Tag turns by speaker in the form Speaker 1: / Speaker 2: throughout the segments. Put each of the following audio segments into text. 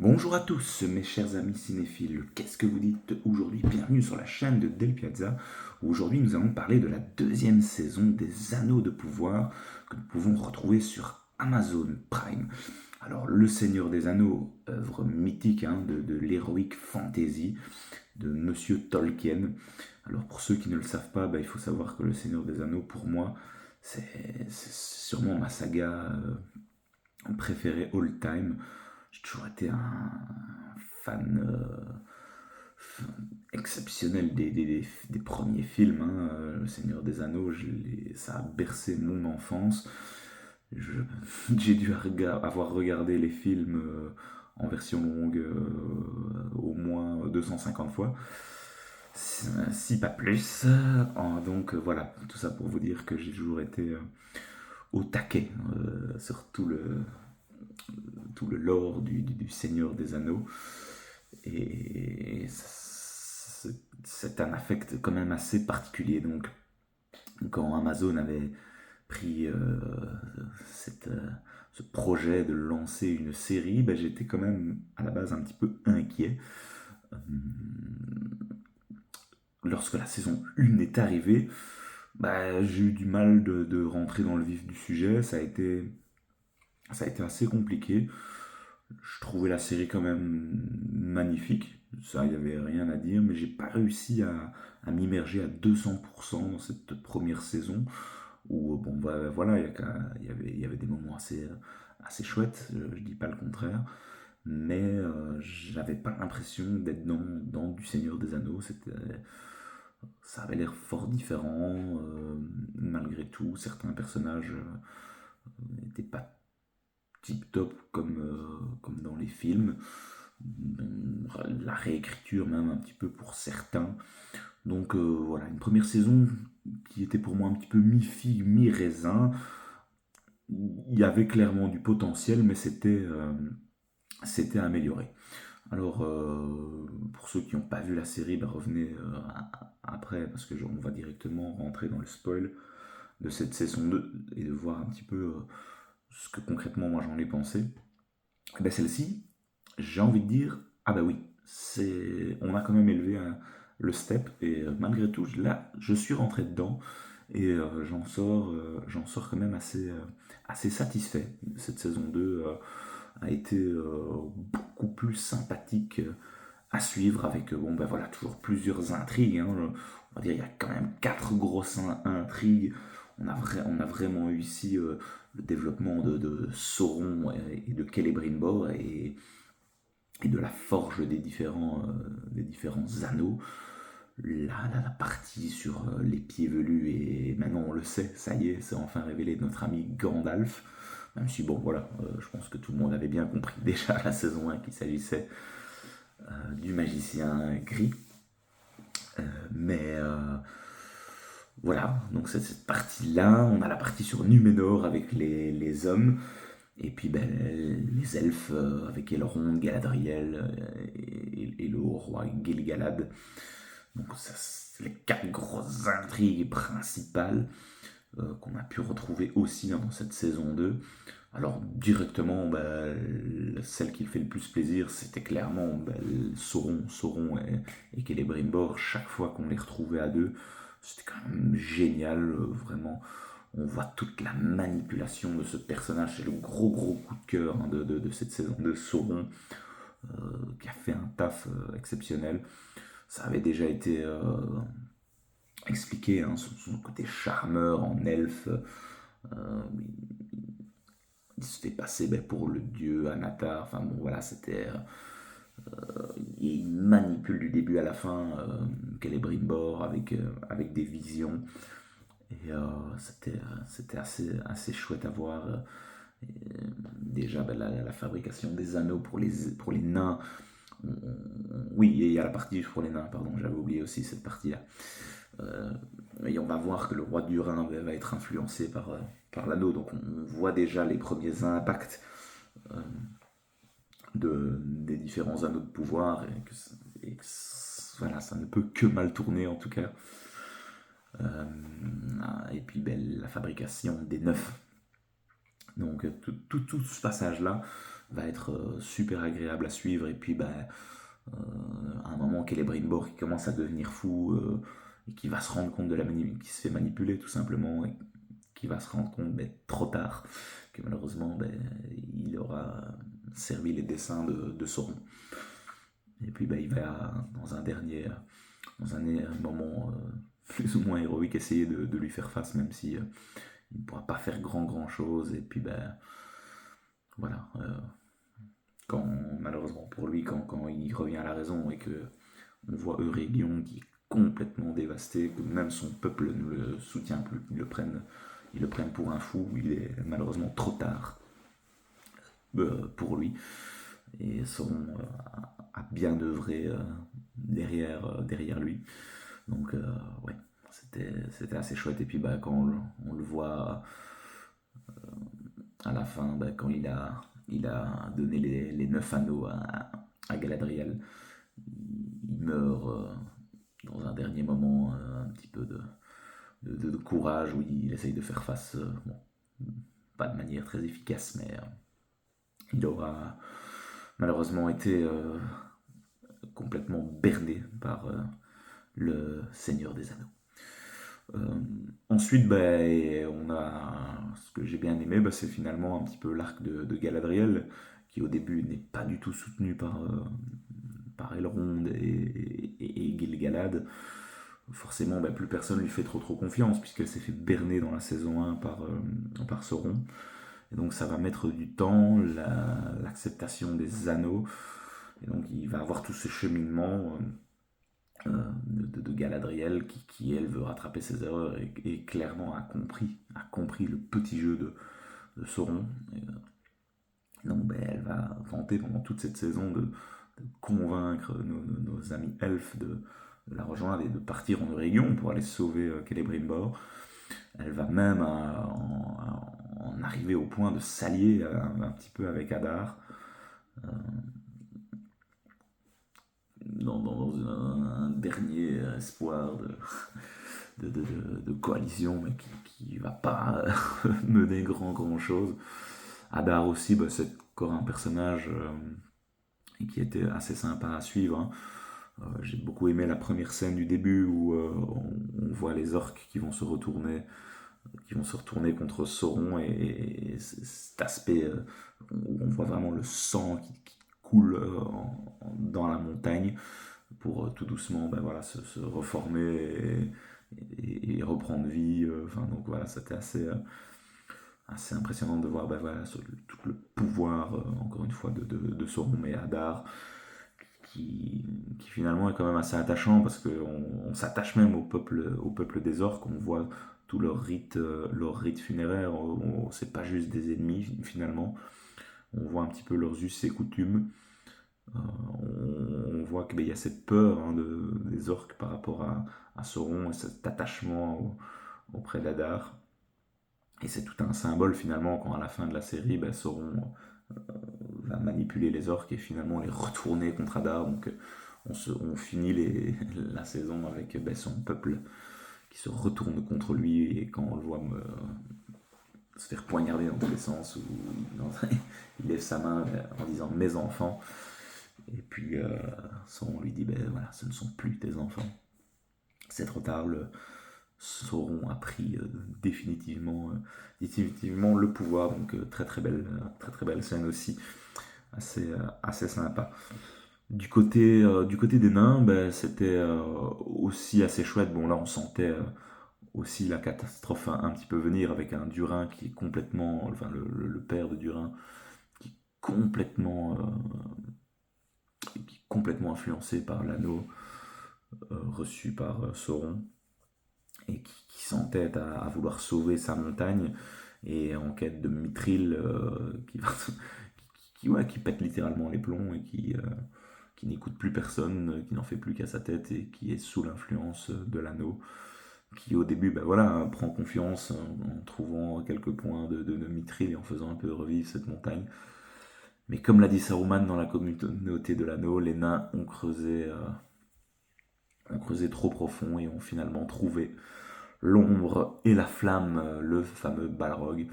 Speaker 1: Bonjour à tous, mes chers amis cinéphiles. Qu'est-ce que vous dites aujourd'hui? Bienvenue sur la chaîne de Del Piazza, où aujourd'hui nous allons parler de la deuxième saison des Anneaux de pouvoir que nous pouvons retrouver sur Amazon Prime. Alors, Le Seigneur des Anneaux, œuvre mythique de l'heroic fantasy de Monsieur Tolkien. Alors, pour ceux qui ne le savent pas, il faut savoir que Le Seigneur des Anneaux, pour moi, c'est sûrement ma saga préférée all time. J'ai toujours été un fan exceptionnel des premiers films. Le Seigneur des Anneaux, ça a bercé mon enfance. Je- J'ai dû avoir regardé les films en version longue au moins 250 fois, si pas plus. Donc voilà, tout ça pour vous dire que j'ai toujours été au taquet sur tout le lore du Seigneur des Anneaux. Et c'est un affect quand même assez particulier. Donc, quand Amazon avait pris ce projet de lancer une série, j'étais quand même à la base un petit peu inquiet. Euh, Lorsque la saison 1 est arrivée, j'ai eu du mal de rentrer dans le vif du sujet. Ça a été assez compliqué. Je trouvais la série quand même magnifique, ça, il n'y avait rien à dire, mais j'ai pas réussi à m'immerger à 200% dans cette première saison, où, bon, voilà, il y avait des moments assez chouettes, je dis pas le contraire, mais j'avais pas l'impression d'être dans du Seigneur des Anneaux, ça avait l'air fort différent, malgré tout, certains personnages n'étaient pas tip top comme dans les films. La réécriture même un petit peu pour certains. Donc voilà, une première saison qui était pour moi un petit peu mi-figue, mi-raisin. Il y avait clairement du potentiel, mais c'était amélioré. Alors, pour ceux qui n'ont pas vu la série, revenez après, parce que on va directement rentrer dans le spoil de cette saison 2 et de voir un petit peu ce que concrètement moi j'en ai pensé. Celle-ci, j'ai envie de dire, ah bah oui, on a quand même élevé le step et malgré tout, là, je suis rentré dedans et j'en sors quand même assez satisfait. Cette saison 2 a été beaucoup plus sympathique à suivre avec, bon ben voilà, toujours plusieurs intrigues. On va dire, il y a quand même quatre grosses intrigues. On a vraiment eu ici le développement de Sauron et de Celebrimbor et de la forge des différents anneaux. La partie sur les pieds velus, et maintenant on le sait, ça y est, c'est enfin révélé notre ami Gandalf. Même si, bon, voilà, je pense que tout le monde avait bien compris déjà à la saison 1 qu'il s'agissait du magicien gris. Mais voilà, donc c'est cette partie-là. On a la partie sur Numénor avec les hommes. Et puis les elfes avec Elrond, Galadriel et le roi Gil-galad. Donc ça, c'est les quatre grosses intrigues principales qu'on a pu retrouver aussi dans cette saison 2. Alors directement, celle qui fait le plus plaisir, c'était clairement Sauron et Celebrimbor. Chaque fois qu'on les retrouvait à deux, c'était quand même génial, vraiment. On voit toute la manipulation de ce personnage. C'est le gros coup de cœur de cette saison de Sauron, qui a fait un taf exceptionnel. Ça avait déjà été expliqué, son côté charmeur en elfe. Euh, il se fait passer pour le dieu Anatar. Enfin bon, voilà, c'était. Il manipule du début à la fin Celebrimbor avec des visions. Et c'était assez chouette à voir. Déjà, la fabrication des anneaux pour les nains. Oui, et il y a la partie pour les nains, pardon, j'avais oublié aussi cette partie-là. Et on va voir que le roi du Rhin va être influencé par l'anneau, donc on voit déjà les premiers impacts des différents anneaux de pouvoir, voilà, ça ne peut que mal tourner en tout cas. Et puis la fabrication des neufs. Donc tout ce passage-là va être super agréable à suivre. Et puis à un moment, Celebrimbor qui commence à devenir fou et qui va se rendre compte qui se fait manipuler tout simplement, et qui va se rendre compte trop tard que malheureusement il aura servi les desseins de Sauron. Et puis il va dans un moment plus ou moins héroïque essayer de lui faire face, même si il ne pourra pas faire grand chose. Et puis voilà, quand malheureusement pour lui, quand il revient à la raison et que on voit Eurégion qui est complètement dévasté, que même son peuple ne le soutient plus, ils le prennent pour un fou, il est malheureusement trop tard pour lui. Et Sauron a bien œuvré derrière lui. Donc ouais, c'était assez chouette. Et puis quand on le voit à la fin, quand il a donné les 9 anneaux à Galadriel, il meurt dans un dernier moment, un petit peu de courage, où il essaye de faire face, bon, pas de manière très efficace, mais il aura malheureusement été complètement berné par le Seigneur des Anneaux. Ensuite, on a ce que j'ai bien aimé, c'est finalement un petit peu l'arc de Galadriel, qui au début n'est pas du tout soutenu par Elrond et Gil-galad. Forcément, plus personne lui fait trop confiance, puisqu'elle s'est fait berner dans la saison 1 par Sauron. Et donc ça va mettre du temps, l'acceptation des anneaux. Et donc il va avoir tout ce cheminement de Galadriel qui, elle, veut rattraper ses erreurs et clairement a compris le petit jeu de Sauron. Et donc elle va tenter pendant toute cette saison de convaincre nos amis elfes de la rejoindre et de partir en Eregion pour aller sauver Celebrimbor. Elle va même en arriver au point de s'allier un petit peu avec Adar dans un dernier espoir de coalition, mais qui va pas mener grand chose. Adar aussi, c'est encore un personnage qui était assez sympa à suivre. Hein. J'ai beaucoup aimé la première scène du début où on voit les orques qui vont se retourner contre Sauron, et cet aspect où on voit vraiment le sang qui coule dans la montagne pour tout doucement se reformer et reprendre vie. Donc voilà, c'était assez impressionnant de voir tout le pouvoir, encore une fois, de Sauron et Hadar, qui finalement est quand même assez attachant, parce qu'on s'attache même au peuple des orques. On voit tout leur rite funéraire. C'est pas juste des ennemis finalement. On voit un petit peu leurs us et coutumes. On voit qu'il y a cette peur des orques par rapport à Sauron, et cet attachement auprès d'Adar. Et c'est tout un symbole finalement quand à la fin de la série, Sauron va manipuler les orques et finalement les retourner contre Adar. Donc on finit la saison avec son peuple qui se retourne contre lui, et quand on le voit se faire poignarder dans tous les sens, ou il lève sa main en disant mes enfants, et puis Sauron lui dit voilà, ce ne sont plus tes enfants, c'est trop tard. Sauron a pris définitivement le pouvoir. Donc très belle scène aussi, assez sympa. Du côté des nains, c'était aussi assez chouette. Bon, là on sentait aussi la catastrophe un petit peu venir, avec un Durin qui est complètement, enfin le père de Durin, qui est complètement influencé par l'anneau reçu par Sauron, et qui s'entête à vouloir sauver sa montagne, et en quête de Mithril, qui pète littéralement les plombs, et qui n'écoute plus personne, qui n'en fait plus qu'à sa tête, et qui est sous l'influence de l'anneau, qui au début prend confiance en trouvant quelques points de Mithril et en faisant un peu revivre cette montagne. Mais comme l'a dit Saruman dans la communauté de l'anneau, les nains ont creusé trop profond et ont finalement trouvé l'ombre et la flamme, le fameux Balrog.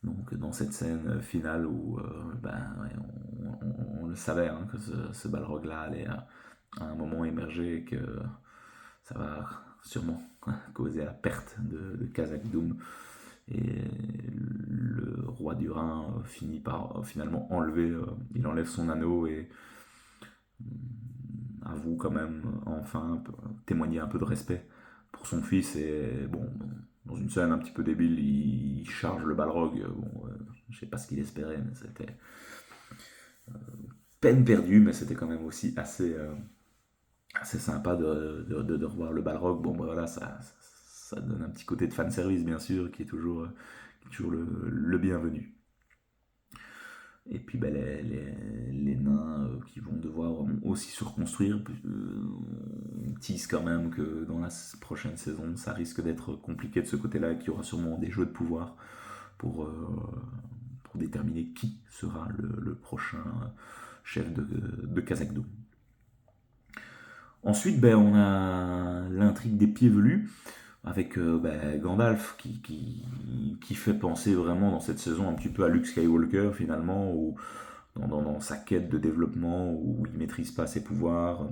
Speaker 1: Donc dans cette scène finale où ouais, on le savait hein, que ce Balrog-là allait à un moment émerger et que ça va sûrement causer la perte de Khazad-dûm. Et le roi du Rhin finit par finalement il enlève son anneau et avoue quand même enfin témoigner un peu de respect pour son fils. Et bon, dans une scène un petit peu débile, il charge le Balrog. Bon, je sais pas ce qu'il espérait, mais c'était peine perdue, mais c'était quand même aussi assez sympa de revoir le Balrog. Bon, bah, voilà, ça donne un petit côté de fanservice, bien sûr, qui est toujours le bienvenu. Et puis ben, les nains qui vont devoir aussi se reconstruire, on tease quand même que dans la prochaine saison, ça risque d'être compliqué de ce côté-là et qu'il y aura sûrement des jeux de pouvoir pour, euh, pour déterminer qui sera le prochain chef de Khazad-dûm. Ensuite, ben, on a l'intrigue des pieds velus avec ben, Gandalf qui fait penser vraiment dans cette saison un petit peu à Luke Skywalker finalement, où dans sa quête de développement où il maîtrise pas ses pouvoirs,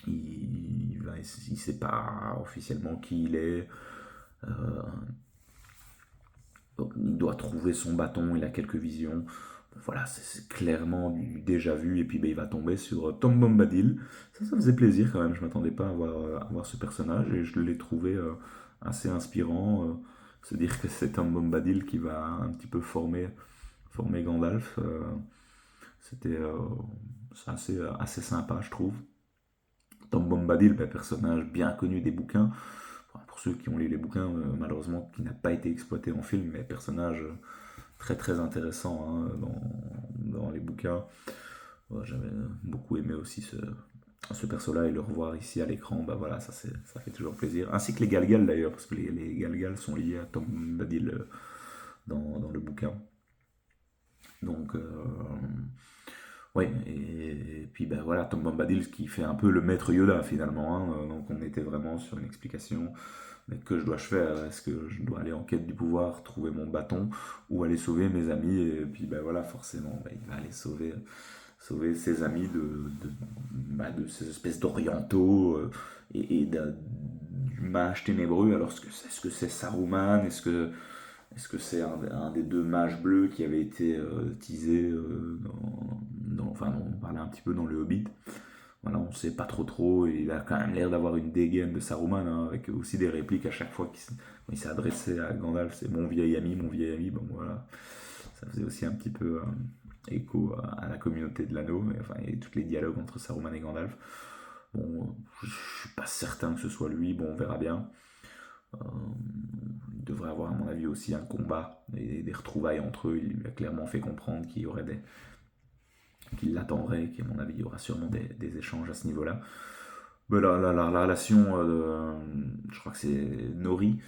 Speaker 1: il sait pas officiellement qui il est, euh, il doit trouver son bâton, il a quelques visions. Voilà, c'est clairement du déjà vu, et puis ben, il va tomber sur Tom Bombadil. Ça faisait plaisir quand même, je m'attendais pas à voir ce personnage, et je l'ai trouvé assez inspirant. Se dire que c'est Tom Bombadil qui va un petit peu former Gandalf. C'était c'est assez sympa, je trouve. Tom Bombadil, ben, personnage bien connu des bouquins. Enfin, pour ceux qui ont lu les bouquins, malheureusement, qui n'a pas été exploité en film, mais personnage très très intéressant hein, dans les bouquins. Ouais, j'avais beaucoup aimé aussi ce perso-là, et le revoir ici à l'écran, bah voilà, ça fait toujours plaisir. Ainsi que les Galgal d'ailleurs, parce que les Galgal sont liés à Tom Bombadil dans le bouquin. Donc, ouais, et puis ben voilà, Tom Bombadil qui fait un peu le maître Yoda finalement. Hein. Donc on était vraiment sur une explication. Mais que je dois-je faire? Est-ce que je dois aller en quête du pouvoir, trouver mon bâton, ou aller sauver mes amis? Et puis ben voilà, forcément, ben, il va aller sauver ses amis de ces espèces d'orientaux du mage ténébreux. Alors est-ce que c'est Saruman? Est-ce que c'est un des deux mages bleus qui avait été teasé enfin, on parlait un petit peu dans le Hobbit. Voilà, on sait pas trop. Il a quand même l'air d'avoir une dégaine de Saruman, hein, avec aussi des répliques à chaque fois quand il s'est adressé à Gandalf. C'est mon vieil ami, mon vieil ami. Bon voilà, ça faisait aussi un petit peu écho à la communauté de l'anneau, enfin, et tous les dialogues entre Saruman et Gandalf. Bon, je suis pas certain que ce soit lui. Bon, on verra bien. Euh, il devrait avoir, à mon avis, aussi un combat et des retrouvailles entre eux. Il lui a clairement fait comprendre qu'il y aurait qu'il l'attendrait, qu'à mon avis, il y aura sûrement des échanges à ce niveau-là. Mais la relation, je crois que c'est Nori,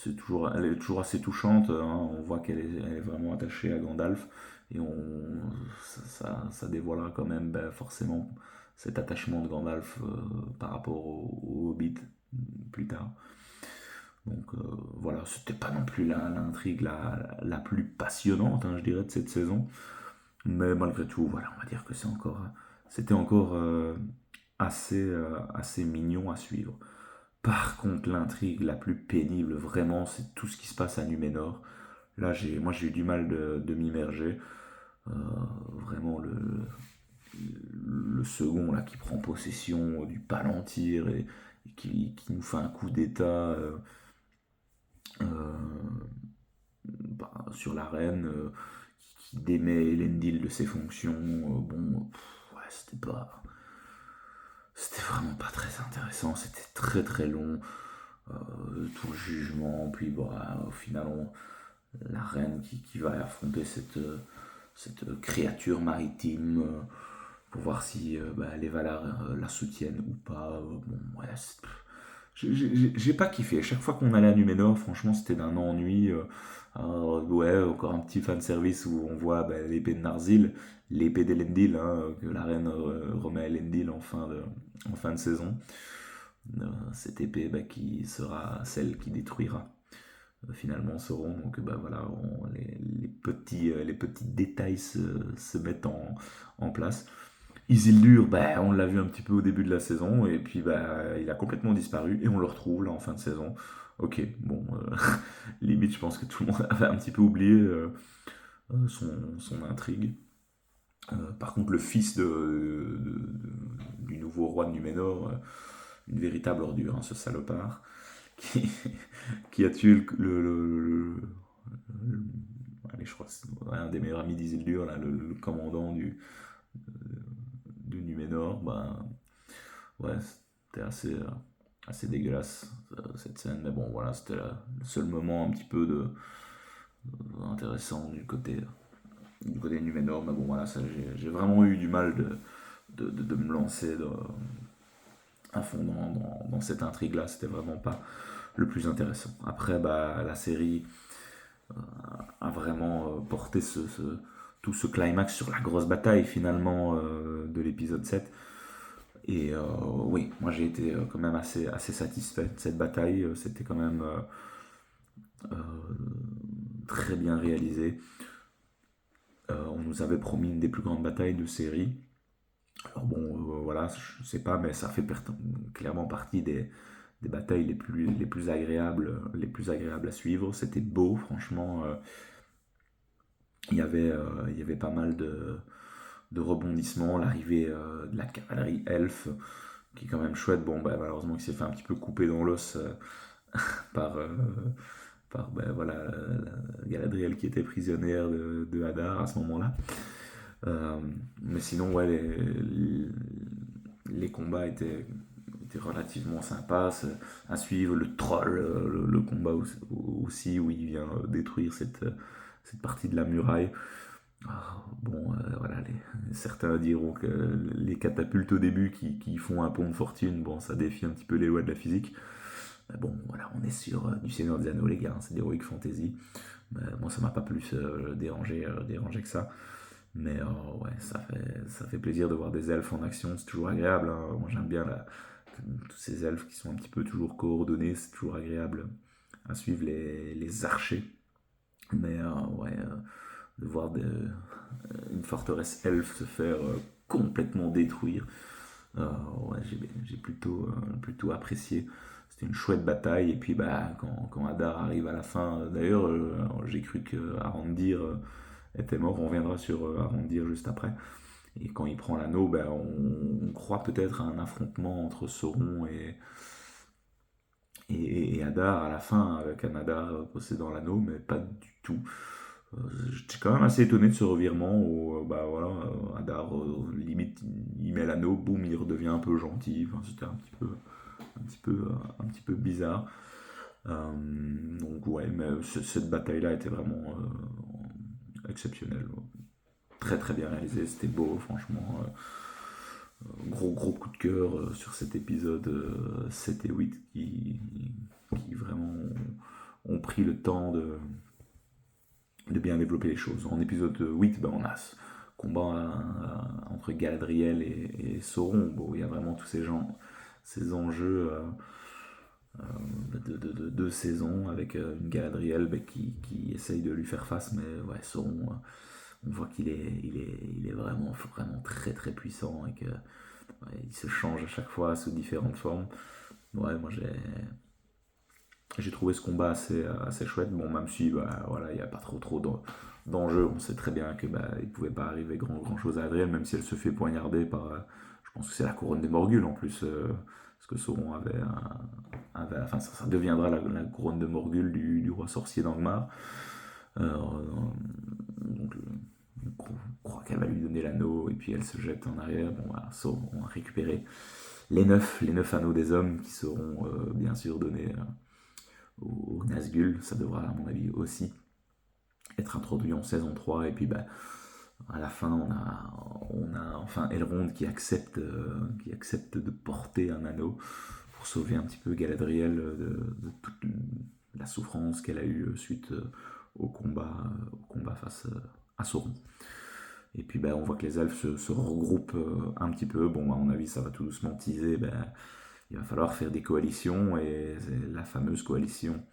Speaker 1: elle est toujours assez touchante. Hein. On voit elle est vraiment attachée à Gandalf, et ça dévoilera quand même ben, forcément cet attachement de Gandalf par rapport au Hobbit plus tard. Donc voilà, c'était pas non plus l'intrigue la plus passionnante, hein, je dirais, de cette saison. Mais malgré tout, voilà, on va dire que c'était encore assez mignon à suivre. Par contre, l'intrigue la plus pénible, vraiment, c'est tout ce qui se passe à Numénor. Là, moi, j'ai eu du mal de m'immerger. Euh, Vraiment, le second là qui prend possession du Palantir et qui nous fait un coup d'état euh, sur la reine, qui démet Elendil de ses fonctions. Bon, ouais, c'était vraiment pas très intéressant. C'était très très long. Tout le jugement, puis bah, au final, la reine qui va affronter cette créature maritime pour voir si bah, les Valar la soutiennent ou pas. Bon, ouais, j'ai pas kiffé. Chaque fois qu'on allait à Numénor, franchement, c'était d'un ennui. Ouais, encore un petit fanservice où on voit bah, l'épée de Narzil, l'épée d'Elendil, hein, que la reine remet à Elendil en fin de saison. Cette épée bah, qui sera celle qui détruira finalement Sauron. Donc bah voilà, les petits détails se mettent en place. Isildur, bah, on l'a vu un petit peu au début de la saison, et puis bah, il a complètement disparu, et on le retrouve là en fin de saison. Ok, bon, limite je pense que tout le monde avait un petit peu oublié son intrigue. Par contre, le fils du nouveau roi de Numénor, une véritable ordure, hein, ce salopard, qui, qui a tué allez, je crois que c'est un des meilleurs amis d'Isildur, là, le commandant du Numénor. Bah, ouais, c'était assez dégueulasse cette scène, mais bon, voilà, c'était le seul moment un petit peu intéressant du côté de Numénor. Mais bon, voilà, ça, j'ai vraiment eu du mal de me lancer à fond dans cette intrigue-là. C'était vraiment pas le plus intéressant. Après, bah, la série a vraiment porté tout ce climax sur la grosse bataille finalement de l'épisode 7. Et oui, moi j'ai été quand même assez satisfait de cette bataille. C'était quand même euh, très bien réalisé. On nous avait promis une des plus grandes batailles de série. Alors bon, voilà, je sais pas, mais ça fait clairement partie des batailles les plus agréables à suivre. C'était beau, franchement. Il y avait pas mal de rebondissements. L'arrivée de la cavalerie elfe, qui est quand même chouette. Bon, bah, malheureusement, il s'est fait un petit peu couper dans l'os par, bah, voilà, Galadriel qui était prisonnière de Hadar à ce moment-là. Mais sinon, ouais, les combats étaient relativement sympas à suivre. Le troll, le combat aussi, où il vient détruire cette partie de la muraille. Bon, voilà, certains diront que les catapultes au début qui font un pont de fortune, bon, ça défie un petit peu les lois de la physique. Mais bon, voilà, on est sur du Seigneur des Anneaux, les gars, hein, c'est d'Heroic Fantasy. Mais moi, ça m'a pas plus dérangé que ça. Mais ouais, ça fait plaisir de voir des elfes en action, c'est toujours agréable, hein. Moi, j'aime bien tous ces elfes qui sont un petit peu toujours coordonnés, c'est toujours agréable à suivre les archers. Mais ouais, de voir une forteresse elfe se faire complètement détruire, ouais, j'ai plutôt apprécié. C'était une chouette bataille. Et puis bah, quand Hadar arrive à la fin, d'ailleurs, j'ai cru que Arondir était mort. On reviendra sur Arondir juste après. Et quand il prend l'anneau, ben, on croit peut-être à un affrontement entre Sauron et Hadar à la fin, avec un Hadar possédant l'anneau, mais pas du tout. J'étais quand même assez étonné de ce revirement où bah, voilà, Hadar, limite, il met l'anneau, boum, il redevient un peu gentil. Enfin, c'était un petit peu bizarre. Donc ouais, mais cette bataille-là était vraiment exceptionnelle. Très très bien réalisé, c'était beau, franchement. Gros gros coup de cœur sur cet épisode 7 et 8 qui vraiment ont pris le temps de bien développer les choses. En épisode 8, ben, on a ce combat entre Galadriel et Sauron. Bon, il y a vraiment tous ces enjeux de 2 saisons avec une Galadriel ben, qui essaye de lui faire face, mais ouais, Sauron, on voit qu'il est vraiment, vraiment très très puissant et que ouais, il se change à chaque fois sous différentes formes. Ouais, moi j'ai trouvé ce combat assez chouette. Bon, même si bah, voilà, il n'y a pas trop d'enjeux, on sait très bien que bah, il ne pouvait pas arriver grand chose à Adrienne, même si elle se fait poignarder par. Je pense que c'est la couronne des Morgul en plus, parce que Sauron enfin, ça deviendra la couronne de Morgul du roi sorcier d'Angmar. Donc, je crois qu'elle va lui donner l'anneau et puis elle se jette en arrière. Bon, voilà, Sauron a récupéré les neuf anneaux des hommes qui seront bien sûr donnés au Nazgûl. Ça devra, à mon avis, aussi être introduit en saison 3. Et puis, bah, à la fin, on a enfin Elrond qui accepte de porter un anneau pour sauver un petit peu Galadriel de toute la souffrance qu'elle a eue suite au combat face à Sauron. Et puis ben, on voit que les elfes se regroupent un petit peu. Bon, à mon avis, ça va tout doucement teaser. Ben, il va falloir faire des coalitions et c'est la fameuse coalition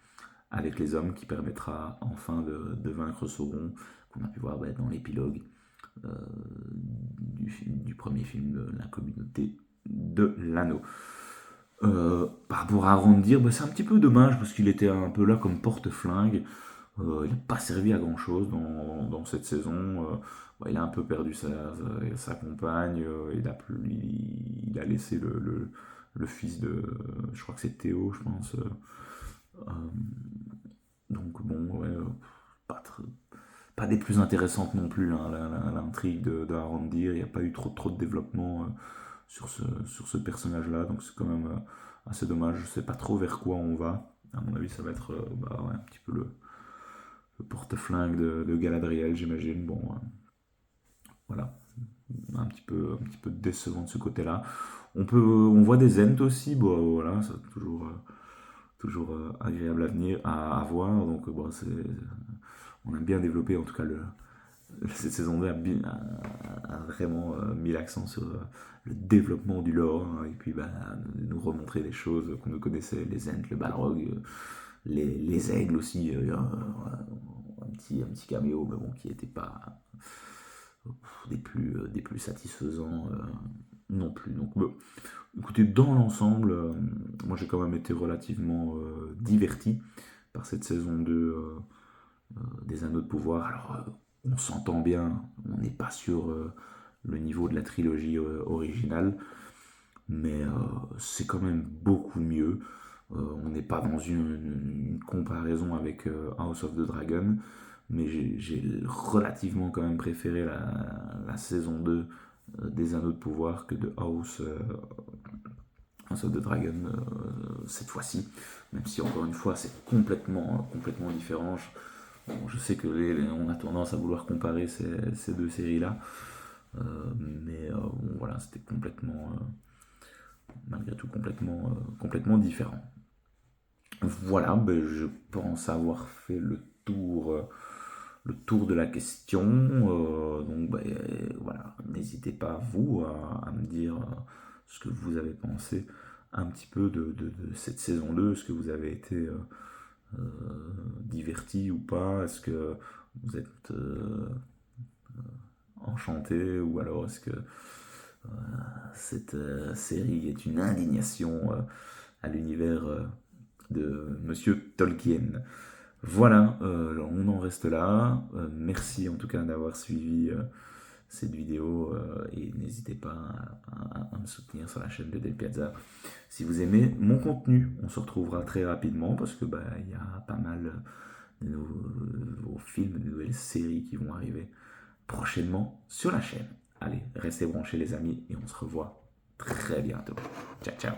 Speaker 1: avec les hommes qui permettra enfin de vaincre Sauron, qu'on a pu voir dans l'épilogue euh, du premier film de la communauté de l'anneau. Par rapport à Arondir, c'est un petit peu dommage parce qu'il était un peu là comme porte-flingue. Il n'a pas servi à grand chose dans cette saison. Il a un peu perdu sa compagne. Il a laissé le fils de. Je crois que c'est Théo, je pense. Euh, donc bon, ouais, pas, pas des plus intéressantes non plus, hein, l'intrigue de Arondir. Il n'y a pas eu trop de développement sur ce personnage-là. Donc c'est quand même assez dommage. Je sais pas trop vers quoi on va. À mon avis, ça va être ouais, un petit peu le porte-flingue de Galadriel, j'imagine. Bon, voilà, un petit peu décevant de ce côté-là. On voit des Ents aussi, bon, voilà, c'est toujours agréable à voir. Donc, bon, on a bien développé, en tout cas, cette saison 2 a vraiment mis l'accent sur le développement du lore, hein, et puis nous remontrer des choses qu'on nous connaissait, les Ents, le Balrog, les aigles aussi, un petit caméo, mais bon, qui n'était pas des plus satisfaisants non plus. Donc, écoutez, dans l'ensemble, moi j'ai quand même été relativement diverti par cette saison 2 des Anneaux de Pouvoir. Alors, on s'entend bien, on n'est pas sur le niveau de la trilogie originale, mais c'est quand même beaucoup mieux. On n'est pas dans une comparaison avec House of the Dragon, mais j'ai relativement quand même préféré la saison 2 des Anneaux de Pouvoir que de House of the Dragon cette fois-ci, même si encore une fois c'est complètement différent. Je sais que on a tendance à vouloir comparer ces deux séries-là, mais bon, voilà, c'était malgré tout complètement différent. Voilà, je pense avoir fait le tour de la question. Donc voilà, n'hésitez pas vous à me dire ce que vous avez pensé un petit peu de cette saison 2. Est-ce que vous avez été diverti ou pas? Est-ce que vous êtes enchanté, ou alors est-ce que cette série est une indignation à l'univers de Monsieur Tolkien? Voilà, on en reste là. Merci en tout cas d'avoir suivi cette vidéo, et n'hésitez pas à me soutenir sur la chaîne de Del Piazza si vous aimez mon contenu. On se retrouvera très rapidement parce que il y a pas mal de nouveaux films, de nouvelles séries qui vont arriver prochainement sur la chaîne. Allez, restez branchés les amis et on se revoit très bientôt. Ciao ciao.